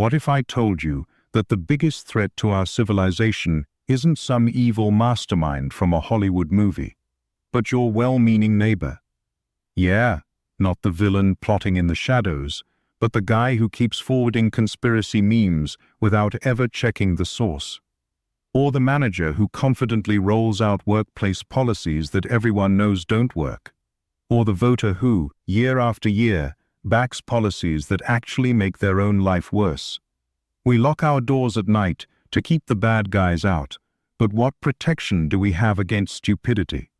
What if I told you that the biggest threat to our civilization isn't some evil mastermind from a Hollywood movie, but your well-meaning neighbor? Yeah, not the villain plotting in the shadows, but the guy who keeps forwarding conspiracy memes without ever checking the source. Or the manager who confidently rolls out workplace policies that everyone knows don't work. Or the voter who, year after year, backs policies that actually make their own life worse. We lock our doors at night to keep the bad guys out, but what protection do we have against stupidity?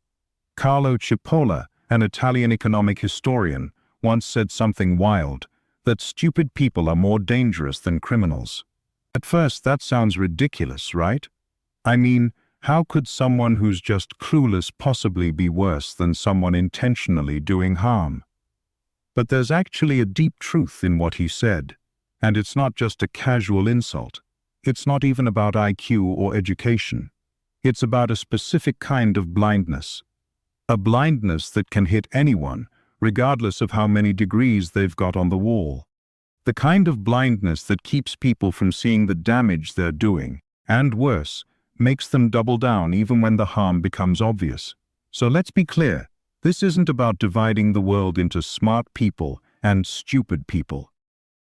Carlo Cipolla, an Italian economic historian, once said something wild, that stupid people are more dangerous than criminals. At first that sounds ridiculous, right? I mean, how could someone who's just clueless possibly be worse than someone intentionally doing harm? But there's actually a deep truth in what he said, and it's not just a casual insult. It's not even about IQ or education. It's about a specific kind of blindness. A blindness that can hit anyone, regardless of how many degrees they've got on the wall. The kind of blindness that keeps people from seeing the damage they're doing, and worse, makes them double down even when the harm becomes obvious. So let's be clear, this isn't about dividing the world into smart people and stupid people.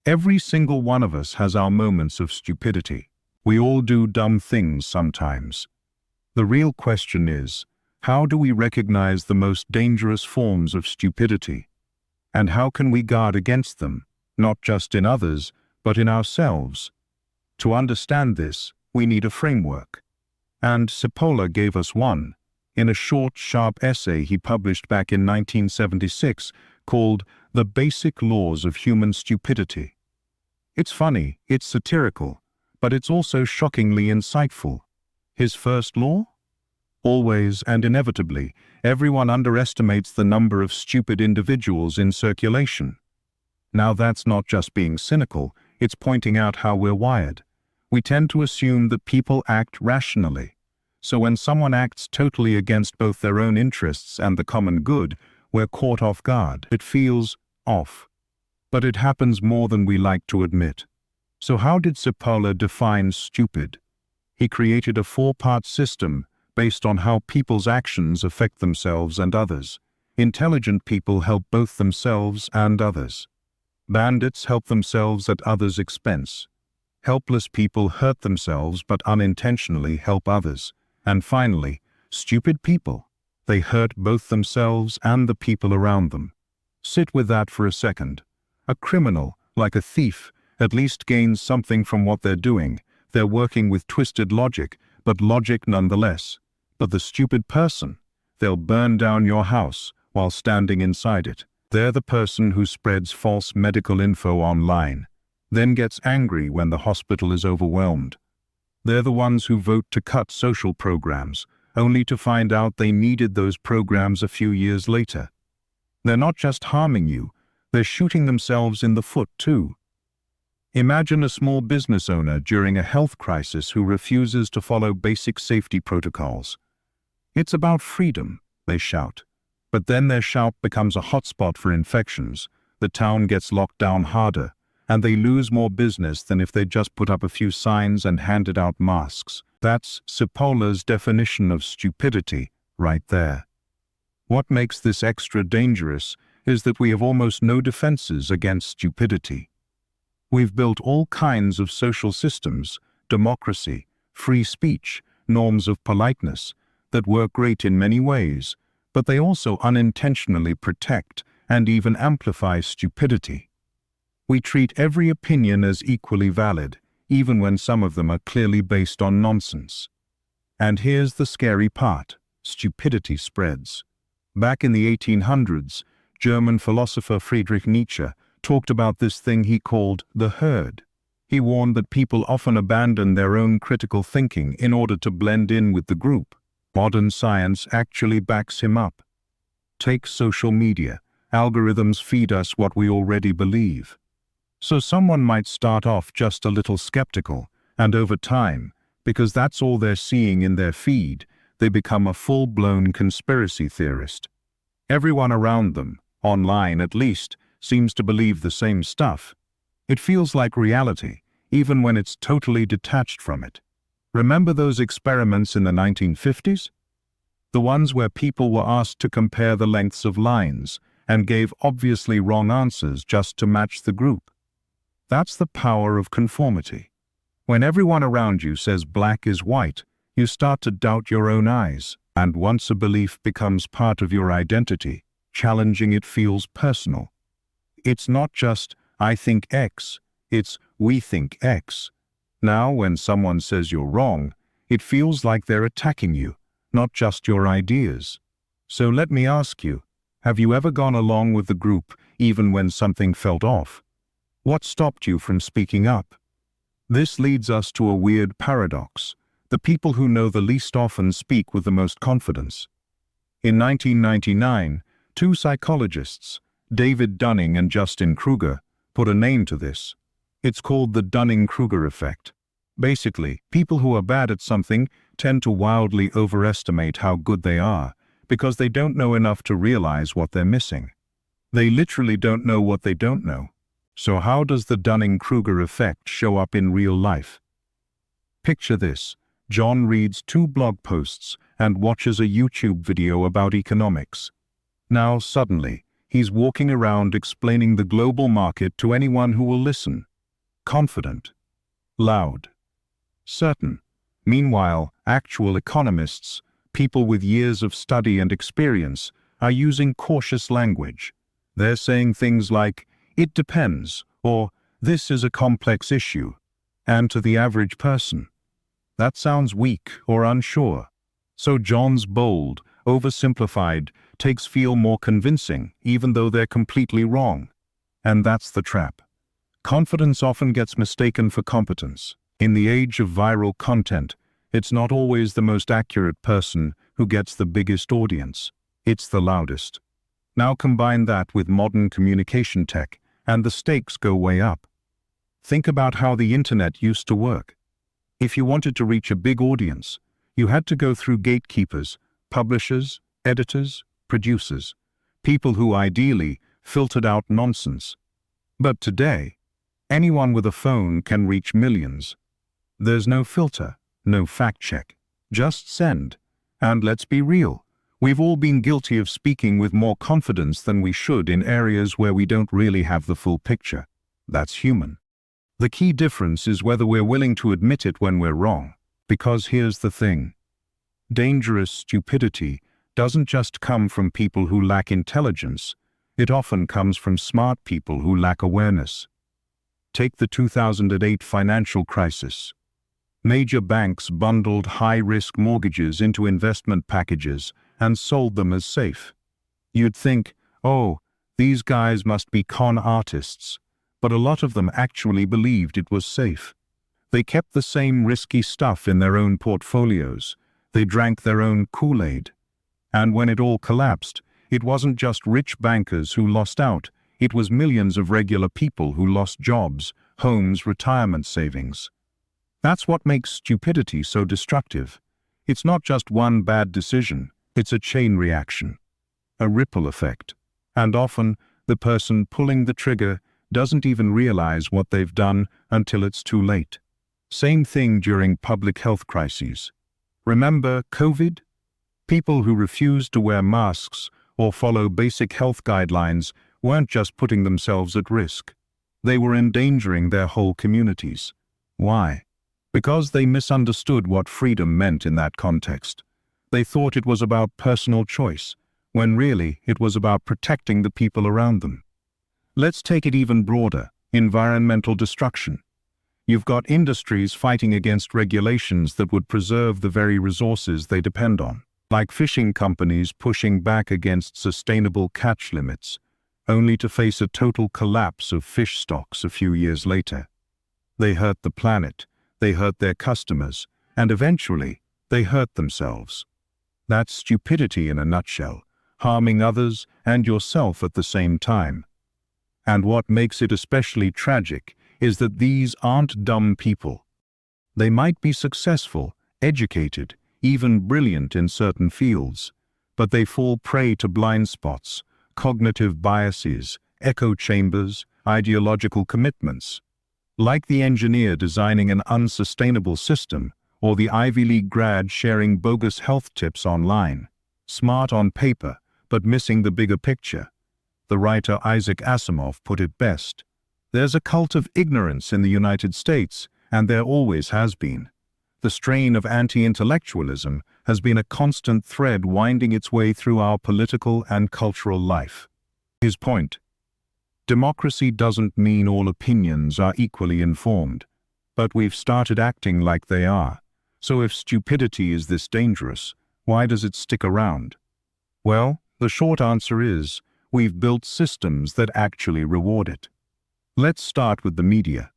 Every single one of us has our moments of stupidity. We all do dumb things sometimes. The real question is, how do we recognize the most dangerous forms of stupidity? And how can we guard against them, not just in others, but in ourselves? To understand this, we need a framework. And Cipolla gave us one, in a short, sharp essay he published back in 1976 called The Basic Laws of Human Stupidity. It's funny, it's satirical, but it's also shockingly insightful. His first law? Always and inevitably, everyone underestimates the number of stupid individuals in circulation. Now that's not just being cynical, it's pointing out how we're wired. We tend to assume that people act rationally. So when someone acts totally against both their own interests and the common good, we're caught off guard. It feels off. But it happens more than we like to admit. So how did Cipolla define stupid? He created a 4-part system based on how people's actions affect themselves and others. Intelligent people help both themselves and others. Bandits help themselves at others' expense. Helpless people hurt themselves but unintentionally help others. And finally, stupid people. They hurt both themselves and the people around them. Sit with that for a second. A criminal, like a thief, at least gains something from what they're doing. They're working with twisted logic, but logic nonetheless. But the stupid person, they'll burn down your house while standing inside it. They're the person who spreads false medical info online, then gets angry when the hospital is overwhelmed. They're the ones who vote to cut social programs, only to find out they needed those programs a few years later. They're not just harming you, they're shooting themselves in the foot too. Imagine a small business owner during a health crisis who refuses to follow basic safety protocols. It's about freedom, they shout. But then their shout becomes a hotspot for infections. The town gets locked down harder, and they lose more business than if they just put up a few signs and handed out masks. That's Cipolla's definition of stupidity, right there. What makes this extra dangerous is that we have almost no defenses against stupidity. We've built all kinds of social systems, democracy, free speech, norms of politeness, that work great in many ways, but they also unintentionally protect and even amplify stupidity. We treat every opinion as equally valid, even when some of them are clearly based on nonsense. And here's the scary part: stupidity spreads. Back in the 1800s, German philosopher Friedrich Nietzsche talked about this thing he called the herd. He warned that people often abandon their own critical thinking in order to blend in with the group. Modern science actually backs him up. Take social media. Algorithms feed us what we already believe. So someone might start off just a little skeptical, and over time, because that's all they're seeing in their feed, they become a full-blown conspiracy theorist. Everyone around them, online at least, seems to believe the same stuff. It feels like reality, even when it's totally detached from it. Remember those experiments in the 1950s? The ones where people were asked to compare the lengths of lines and gave obviously wrong answers just to match the group. That's the power of conformity. When everyone around you says black is white, you start to doubt your own eyes, and once a belief becomes part of your identity, challenging it feels personal. It's not just, I think X, it's, we think X. Now, when someone says you're wrong, it feels like they're attacking you, not just your ideas. So let me ask you, have you ever gone along with the group even when something felt off? What stopped you from speaking up? This leads us to a weird paradox. The people who know the least often speak with the most confidence. In 1999, two psychologists, David Dunning and Justin Kruger, put a name to this. It's called the Dunning-Kruger effect. Basically, people who are bad at something tend to wildly overestimate how good they are because they don't know enough to realize what they're missing. They literally don't know what they don't know. So how does the Dunning-Kruger effect show up in real life? Picture this. John reads 2 blog posts and watches a YouTube video about economics. Now, suddenly, he's walking around explaining the global market to anyone who will listen. Confident. Loud. Certain. Meanwhile, actual economists, people with years of study and experience, are using cautious language. They're saying things like, "It depends," or "This is a complex issue." And to the average person, that sounds weak or unsure. So John's bold, oversimplified, takes feel more convincing, even though they're completely wrong. And that's the trap. Confidence often gets mistaken for competence. In the age of viral content, it's not always the most accurate person who gets the biggest audience. It's the loudest. Now combine that with modern communication tech, and the stakes go way up. Think about how the internet used to work. If you wanted to reach a big audience, you had to go through gatekeepers, publishers, editors, producers, people who ideally filtered out nonsense. But today, anyone with a phone can reach millions. There's no filter, no fact check, just send. And let's be real, we've all been guilty of speaking with more confidence than we should in areas where we don't really have the full picture. That's human. The key difference is whether we're willing to admit it when we're wrong. Because here's the thing. Dangerous stupidity doesn't just come from people who lack intelligence. It often comes from smart people who lack awareness. Take the 2008 financial crisis. Major banks bundled high-risk mortgages into investment packages and sold them as safe. You'd think, oh, these guys must be con artists. But a lot of them actually believed it was safe. They kept the same risky stuff in their own portfolios. They drank their own Kool-Aid. And when it all collapsed, it wasn't just rich bankers who lost out. It was millions of regular people who lost jobs, homes, retirement savings. That's what makes stupidity so destructive. It's not just one bad decision, it's a chain reaction, a ripple effect. And often, the person pulling the trigger doesn't even realize what they've done until it's too late. Same thing during public health crises. Remember COVID? People who refused to wear masks or follow basic health guidelines weren't just putting themselves at risk. They were endangering their whole communities. Why? Because they misunderstood what freedom meant in that context. They thought it was about personal choice, when really it was about protecting the people around them. Let's take it even broader, environmental destruction. You've got industries fighting against regulations that would preserve the very resources they depend on, like fishing companies pushing back against sustainable catch limits, only to face a total collapse of fish stocks a few years later. They hurt the planet, they hurt their customers, and eventually, they hurt themselves. That's stupidity in a nutshell, harming others and yourself at the same time. And what makes it especially tragic is that these aren't dumb people. They might be successful, educated, even brilliant in certain fields, but they fall prey to blind spots, cognitive biases, echo chambers, ideological commitments. Like the engineer designing an unsustainable system, or the Ivy League grad sharing bogus health tips online. Smart on paper, but missing the bigger picture. The writer Isaac Asimov put it best. There's a cult of ignorance in the United States, and there always has been. The strain of anti-intellectualism has been a constant thread winding its way through our political and cultural life. His point: democracy doesn't mean all opinions are equally informed, but we've started acting like they are. So if stupidity is this dangerous, why does it stick around? Well, the short answer is, we've built systems that actually reward it. Let's start with the media.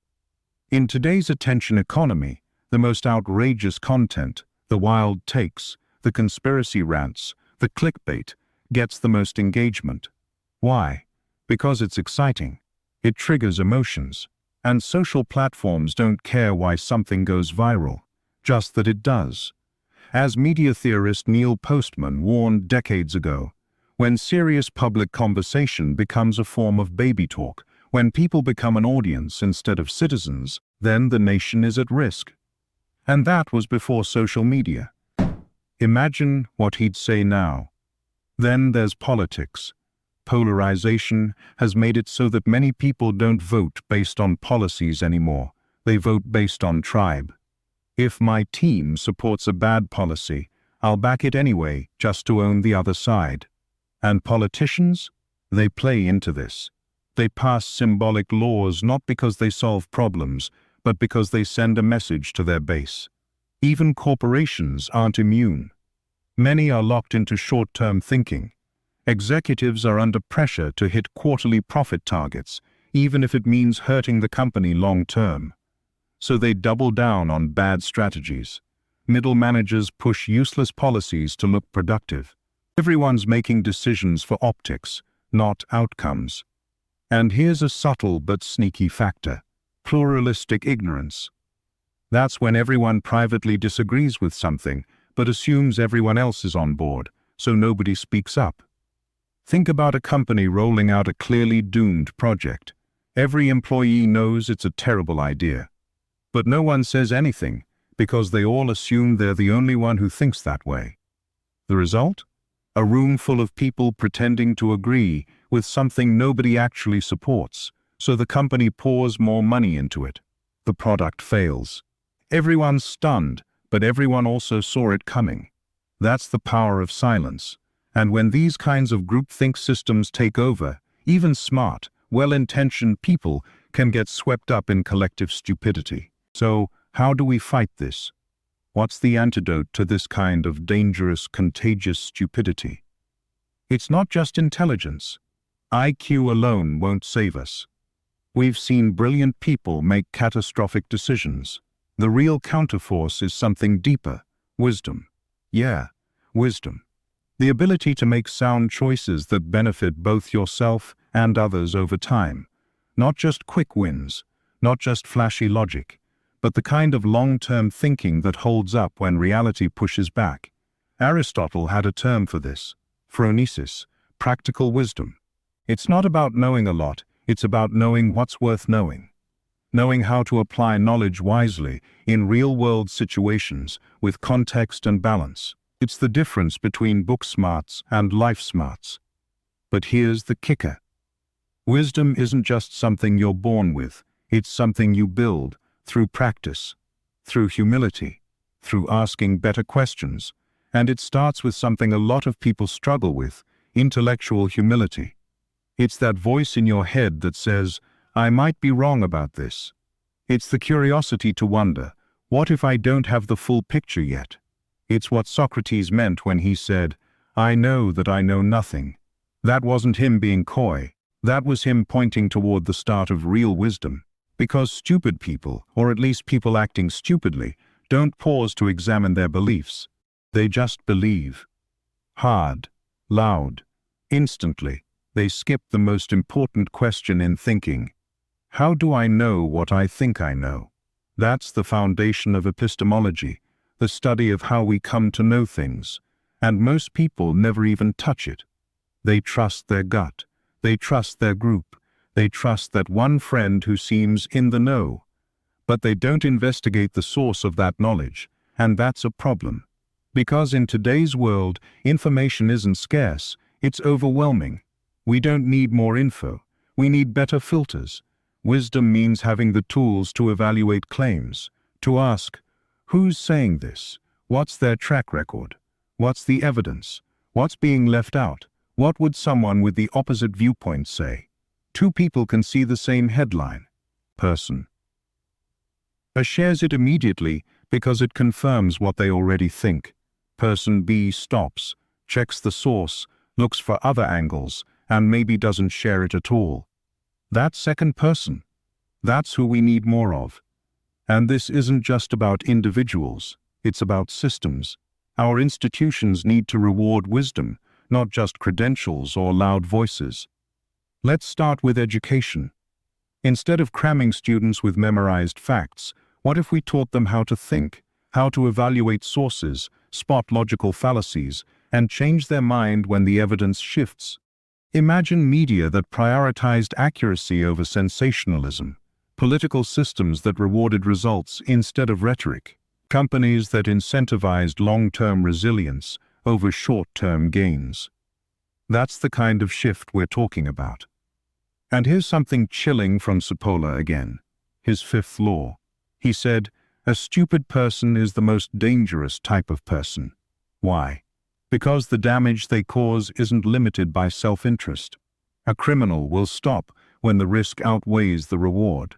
In today's attention economy, the most outrageous content, the wild takes, the conspiracy rants, the clickbait, gets the most engagement. Why? Because it's exciting. It triggers emotions. And social platforms don't care why something goes viral, just that it does. As media theorist Neil Postman warned decades ago, when serious public conversation becomes a form of baby talk, when people become an audience instead of citizens, then the nation is at risk. And that was before social media. Imagine what he'd say now. Then there's politics. Polarization has made it so that many people don't vote based on policies anymore. They vote based on tribe. If my team supports a bad policy, I'll back it anyway, just to own the other side. And politicians? They play into this. They pass symbolic laws not because they solve problems, but because they send a message to their base. Even corporations aren't immune. Many are locked into short-term thinking. Executives are under pressure to hit quarterly profit targets, even if it means hurting the company long-term. So they double down on bad strategies. Middle managers push useless policies to look productive. Everyone's making decisions for optics, not outcomes. And here's a subtle but sneaky factor: pluralistic ignorance. That's when everyone privately disagrees with something, but assumes everyone else is on board, so nobody speaks up. Think about a company rolling out a clearly doomed project. Every employee knows it's a terrible idea. But no one says anything, because they all assume they're the only one who thinks that way. The result? A room full of people pretending to agree with something nobody actually supports, so the company pours more money into it. The product fails. Everyone's stunned, but everyone also saw it coming. That's the power of silence. And when these kinds of groupthink systems take over, even smart, well-intentioned people can get swept up in collective stupidity. So, how do we fight this? What's the antidote to this kind of dangerous, contagious stupidity? It's not just intelligence. IQ alone won't save us. We've seen brilliant people make catastrophic decisions. The real counterforce is something deeper: wisdom. Yeah, wisdom. The ability to make sound choices that benefit both yourself and others over time. Not just quick wins, not just flashy logic, but the kind of long-term thinking that holds up when reality pushes back. Aristotle had a term for this: phronesis, practical wisdom. It's not about knowing a lot, it's about knowing what's worth knowing. Knowing how to apply knowledge wisely in real-world situations with context and balance. It's the difference between book smarts and life smarts. But here's the kicker. Wisdom isn't just something you're born with, it's something you build through practice, through humility, through asking better questions, and it starts with something a lot of people struggle with: intellectual humility. It's that voice in your head that says, I might be wrong about this. It's the curiosity to wonder, what if I don't have the full picture yet? It's what Socrates meant when he said, I know that I know nothing. That wasn't him being coy. That was him pointing toward the start of real wisdom. Because stupid people, or at least people acting stupidly, don't pause to examine their beliefs. They just believe. Hard, loud, instantly. They skip the most important question in thinking. How do I know what I think I know? That's the foundation of epistemology, the study of how we come to know things. And most people never even touch it. They trust their gut. They trust their group. They trust that one friend who seems in the know. but they don't investigate the source of that knowledge, and that's a problem. Because in today's world, information isn't scarce, it's overwhelming. We don't need more info, we need better filters. Wisdom means having the tools to evaluate claims, to ask, who's saying this? What's their track record? What's the evidence? What's being left out? What would someone with the opposite viewpoint say? Two people can see the same headline. Person A shares it immediately because it confirms what they already think. Person B stops, checks the source, looks for other angles, and maybe doesn't share it at all. That second person, that's who we need more of. And this isn't just about individuals, it's about systems. Our institutions need to reward wisdom, not just credentials or loud voices. Let's start with education. Instead of cramming students with memorized facts, what if we taught them how to think, how to evaluate sources, spot logical fallacies, and change their mind when the evidence shifts? Imagine media that prioritized accuracy over sensationalism, political systems that rewarded results instead of rhetoric, companies that incentivized long-term resilience over short-term gains. That's the kind of shift we're talking about. And here's something chilling from Cipolla again, his fifth law. He said, "A stupid person is the most dangerous type of person." Why? Because the damage they cause isn't limited by self-interest. A criminal will stop when the risk outweighs the reward.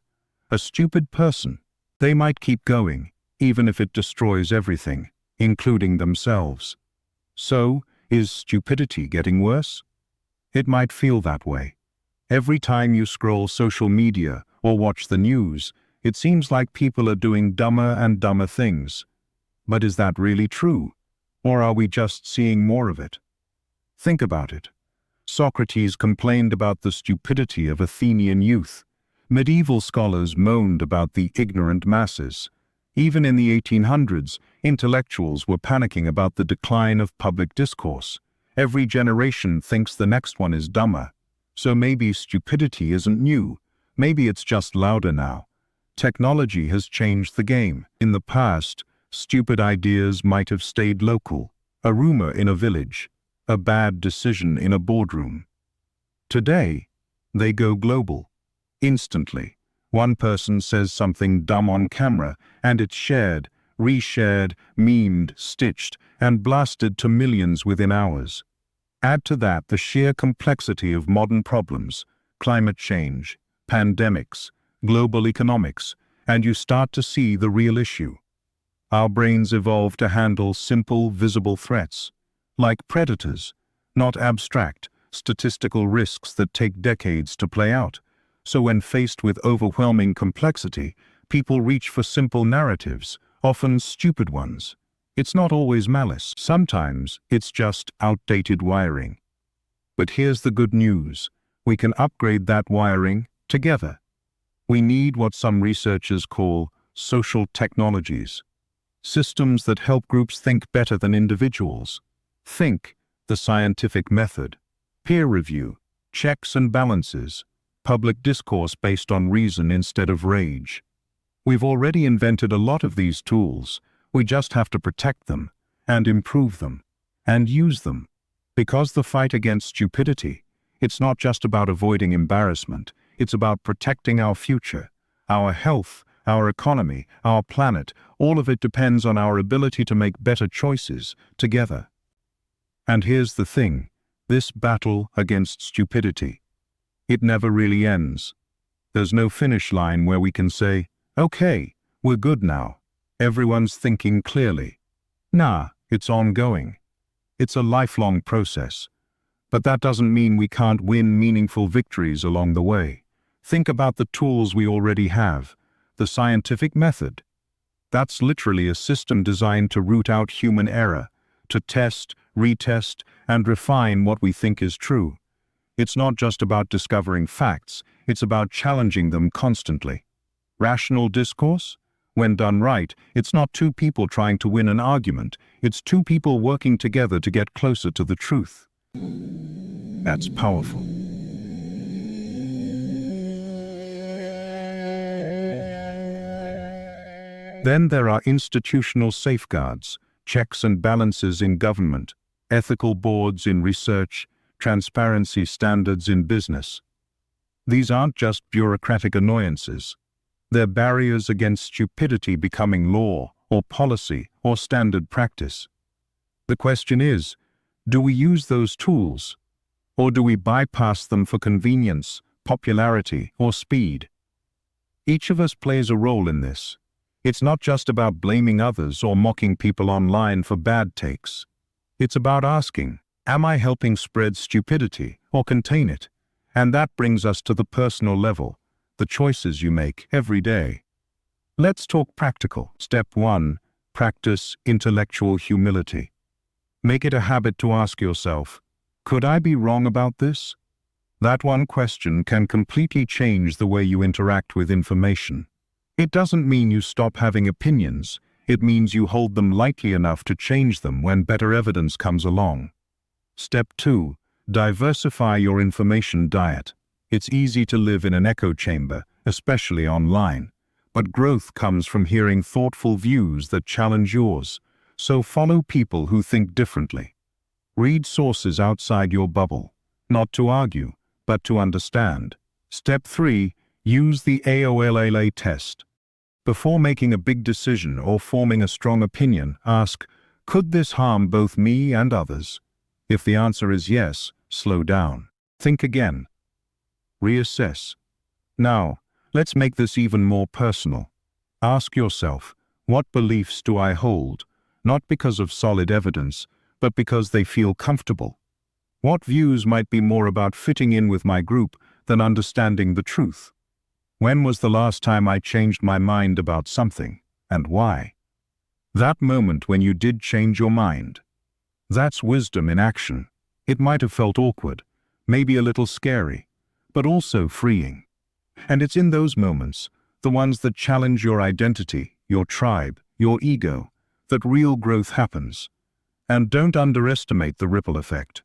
A stupid person, they might keep going, even if it destroys everything, including themselves. So, is stupidity getting worse? It might feel that way. Every time you scroll social media or watch the news, it seems like people are doing dumber and dumber things. But is that really true? Or are we just seeing more of it? Think about it. Socrates complained about the stupidity of Athenian youth. Medieval scholars moaned about the ignorant masses. Even in the 1800s, intellectuals were panicking about the decline of public discourse. Every generation thinks the next one is dumber. So maybe stupidity isn't new. Maybe it's just louder now. Technology has changed the game. In the past, stupid ideas might have stayed local, a rumor in a village, a bad decision in a boardroom. Today, they go global. Instantly, one person says something dumb on camera, and it's shared, reshared, memed, stitched, and blasted to millions within hours. Add to that the sheer complexity of modern problems, climate change, pandemics, global economics, and you start to see the real issue. Our brains evolved to handle simple, visible threats, like predators, not abstract, statistical risks that take decades to play out. So when faced with overwhelming complexity, people reach for simple narratives, often stupid ones. It's not always malice. Sometimes it's just outdated wiring. But here's the good news. We can upgrade that wiring together. We need what some researchers call social technologies. Systems that help groups think better than individuals. Think, the scientific method. Peer review, checks and balances. Public discourse based on reason instead of rage. We've already invented a lot of these tools. We just have to protect them, and improve them, and use them. Because the fight against stupidity, it's not just about avoiding embarrassment, it's about protecting our future, our health, our economy, our planet. All of it depends on our ability to make better choices, together. And here's the thing, this battle against stupidity, it never really ends. There's no finish line where we can say, okay, we're good now. Everyone's thinking clearly. Nah, it's ongoing. It's a lifelong process. But that doesn't mean we can't win meaningful victories along the way. Think about the tools we already have. The scientific method. That's literally a system designed to root out human error, to test, retest, and refine what we think is true. It's not just about discovering facts, it's about challenging them constantly. Rational discourse? When done right, it's not two people trying to win an argument, it's two people working together to get closer to the truth. That's powerful. Then there are institutional safeguards, checks and balances in government, ethical boards in research, transparency standards in business. These aren't just bureaucratic annoyances. They're barriers against stupidity becoming law, or policy, or standard practice. The question is, do we use those tools, or do we bypass them for convenience, popularity, or speed? Each of us plays a role in this. It's not just about blaming others or mocking people online for bad takes. It's about asking, am I helping spread stupidity or contain it? And that brings us to the personal level, the choices you make every day. Let's talk practical. Step 1. Practice intellectual humility. Make it a habit to ask yourself, could I be wrong about this? That one question can completely change the way you interact with information. It doesn't mean you stop having opinions. It means you hold them lightly enough to change them when better evidence comes along. Step 2. Diversify your information diet. It's easy to live in an echo chamber, especially online. But growth comes from hearing thoughtful views that challenge yours. So follow people who think differently. Read sources outside your bubble, not to argue, but to understand. Step 3. Use the AOLLA test. Before making a big decision or forming a strong opinion, ask, could this harm both me and others? If the answer is yes, slow down. Think again. Reassess. Now, let's make this even more personal. Ask yourself, what beliefs do I hold, not because of solid evidence, but because they feel comfortable? What views might be more about fitting in with my group than understanding the truth? When was the last time I changed my mind about something, and why? That moment when you did change your mind. That's wisdom in action. It might have felt awkward, maybe a little scary, but also freeing. And it's in those moments, the ones that challenge your identity, your tribe, your ego, that real growth happens. And don't underestimate the ripple effect.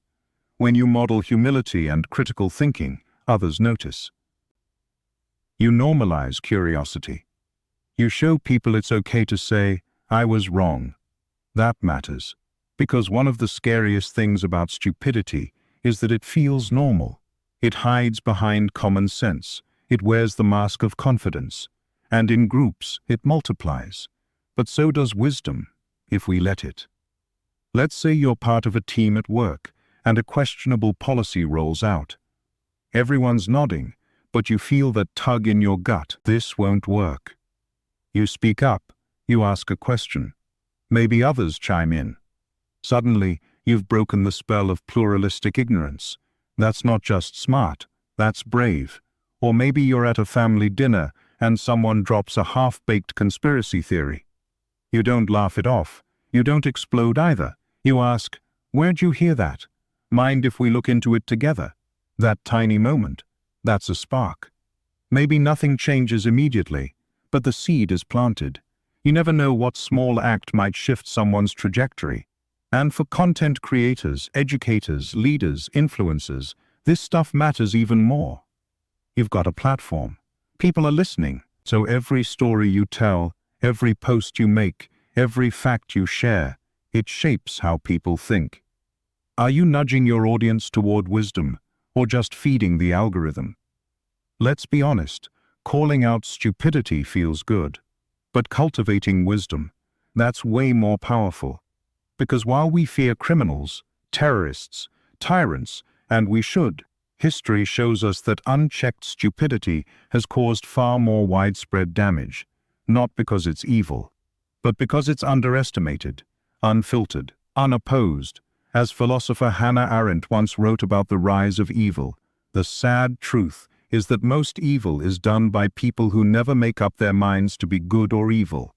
When you model humility and critical thinking, others notice. You normalize curiosity. You show people it's okay to say, I was wrong. That matters, because one of the scariest things about stupidity is that it feels normal. It hides behind common sense. It wears the mask of confidence. And in groups, it multiplies. But so does wisdom, if we let it. Let's say you're part of a team at work, and a questionable policy rolls out. Everyone's nodding, but you feel that tug in your gut. This won't work. You speak up. You ask a question. Maybe others chime in. Suddenly, you've broken the spell of pluralistic ignorance. That's not just smart, that's brave. Or maybe you're at a family dinner and someone drops a half-baked conspiracy theory. You don't laugh it off. You don't explode either. You ask, where'd you hear that? Mind if we look into it together? That tiny moment, that's a spark. Maybe nothing changes immediately, but the seed is planted. You never know what small act might shift someone's trajectory. And for content creators, educators, leaders, influencers, this stuff matters even more. You've got a platform. People are listening, so every story you tell, every post you make, every fact you share, it shapes how people think. Are you nudging your audience toward wisdom, or just feeding the algorithm? Let's be honest, calling out stupidity feels good, but cultivating wisdom, that's way more powerful. Because while we fear criminals, terrorists, tyrants, and we should, history shows us that unchecked stupidity has caused far more widespread damage, not because it's evil, but because it's underestimated, unfiltered, unopposed. As philosopher Hannah Arendt once wrote about the rise of evil, the sad truth is that most evil is done by people who never make up their minds to be good or evil.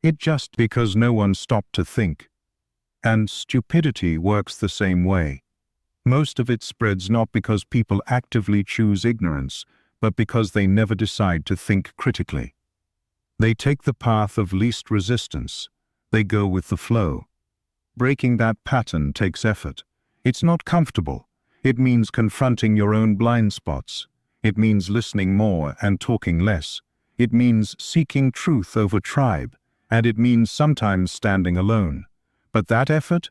It just because no one stopped to think. And stupidity works the same way. Most of it spreads not because people actively choose ignorance, but because they never decide to think critically. They take the path of least resistance. They go with the flow. Breaking that pattern takes effort. It's not comfortable. It means confronting your own blind spots. It means listening more and talking less. It means seeking truth over tribe, and it means sometimes standing alone. But that effort?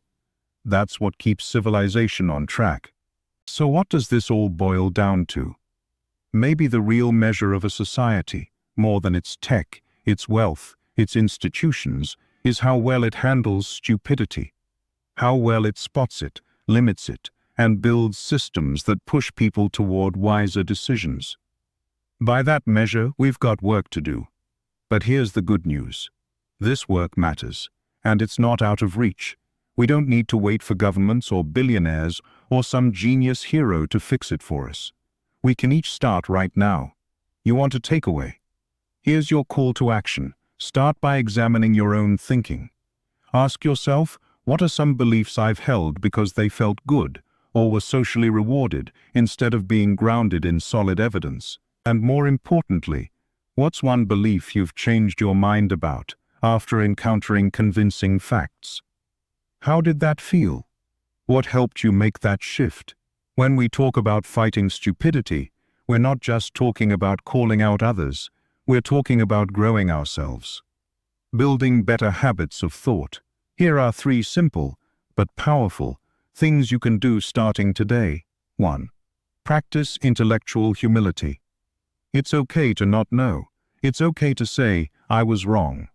That's what keeps civilization on track. So what does this all boil down to? Maybe the real measure of a society, more than its tech, its wealth, its institutions, is how well it handles stupidity. How well it spots it, limits it, and builds systems that push people toward wiser decisions. By that measure, we've got work to do. But here's the good news. This work matters, and it's not out of reach. We don't need to wait for governments or billionaires or some genius hero to fix it for us. We can each start right now. You want a takeaway? Here's your call to action. Start by examining your own thinking. Ask yourself, what are some beliefs I've held because they felt good or were socially rewarded instead of being grounded in solid evidence? And more importantly, what's one belief you've changed your mind about after encountering convincing facts? How did that feel? What helped you make that shift? When we talk about fighting stupidity, we're not just talking about calling out others, we're talking about growing ourselves. Building better habits of thought. Here are 3 simple, but powerful, things you can do starting today. 1. Practice intellectual humility. It's okay to not know. It's okay to say, I was wrong.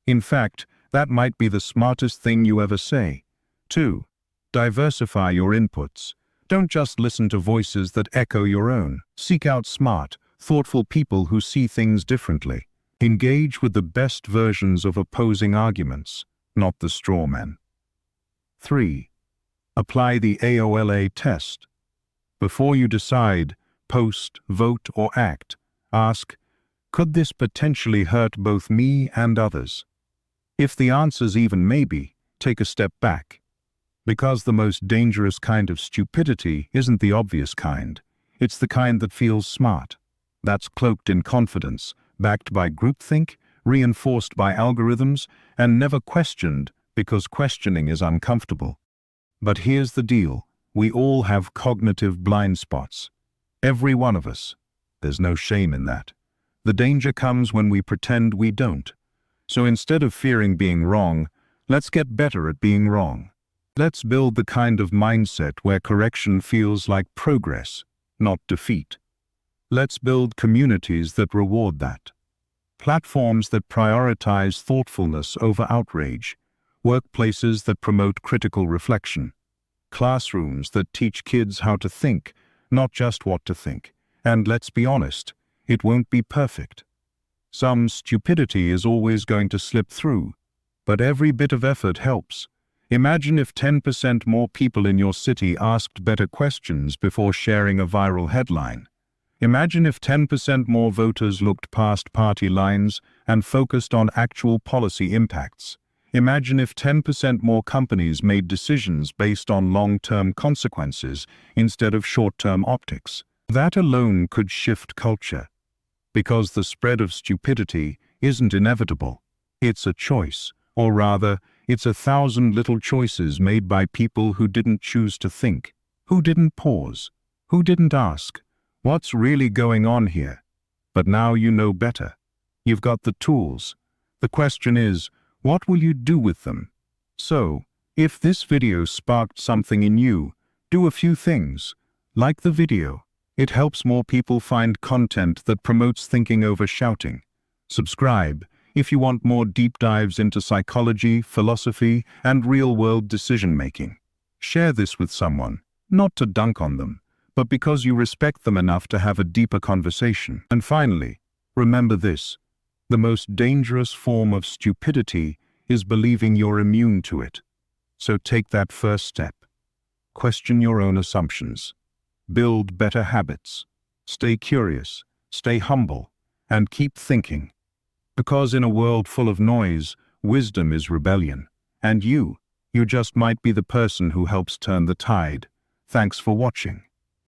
In fact, that might be the smartest thing you ever say. 2. Diversify your inputs. Don't just listen to voices that echo your own. Seek out smart, thoughtful people who see things differently. Engage with the best versions of opposing arguments, not the straw men. 3. Apply the AOLA test. Before you decide, post, vote, or act, ask, could this potentially hurt both me and others? If the answer's even maybe, take a step back. Because the most dangerous kind of stupidity isn't the obvious kind. It's the kind that feels smart. That's cloaked in confidence, backed by groupthink, reinforced by algorithms, and never questioned because questioning is uncomfortable. But here's the deal. We all have cognitive blind spots. Every one of us. There's no shame in that. The danger comes when we pretend we don't. So instead of fearing being wrong, let's get better at being wrong. Let's build the kind of mindset where correction feels like progress, not defeat. Let's build communities that reward that. Platforms that prioritize thoughtfulness over outrage. Workplaces that promote critical reflection. Classrooms that teach kids how to think, not just what to think. And let's be honest, it won't be perfect. Some stupidity is always going to slip through, but every bit of effort helps. Imagine if 10% more people in your city asked better questions before sharing a viral headline. Imagine if 10% more voters looked past party lines and focused on actual policy impacts. Imagine if 10% more companies made decisions based on long-term consequences instead of short-term optics. That alone could shift culture. Because the spread of stupidity isn't inevitable. It's a choice, or rather, it's 1,000 little choices made by people who didn't choose to think, who didn't pause, who didn't ask, what's really going on here? But now you know better. You've got the tools. The question is, what will you do with them? So, if this video sparked something in you, do a few things. Like the video. It helps more people find content that promotes thinking over shouting. Subscribe if you want more deep dives into psychology, philosophy, and real-world decision-making. Share this with someone, not to dunk on them, but because you respect them enough to have a deeper conversation. And finally, remember this. The most dangerous form of stupidity is believing you're immune to it. So take that first step. Question your own assumptions. Build better habits. Stay curious, stay humble, and keep thinking. Because in a world full of noise, wisdom is rebellion. And you just might be the person who helps turn the tide. Thanks for watching.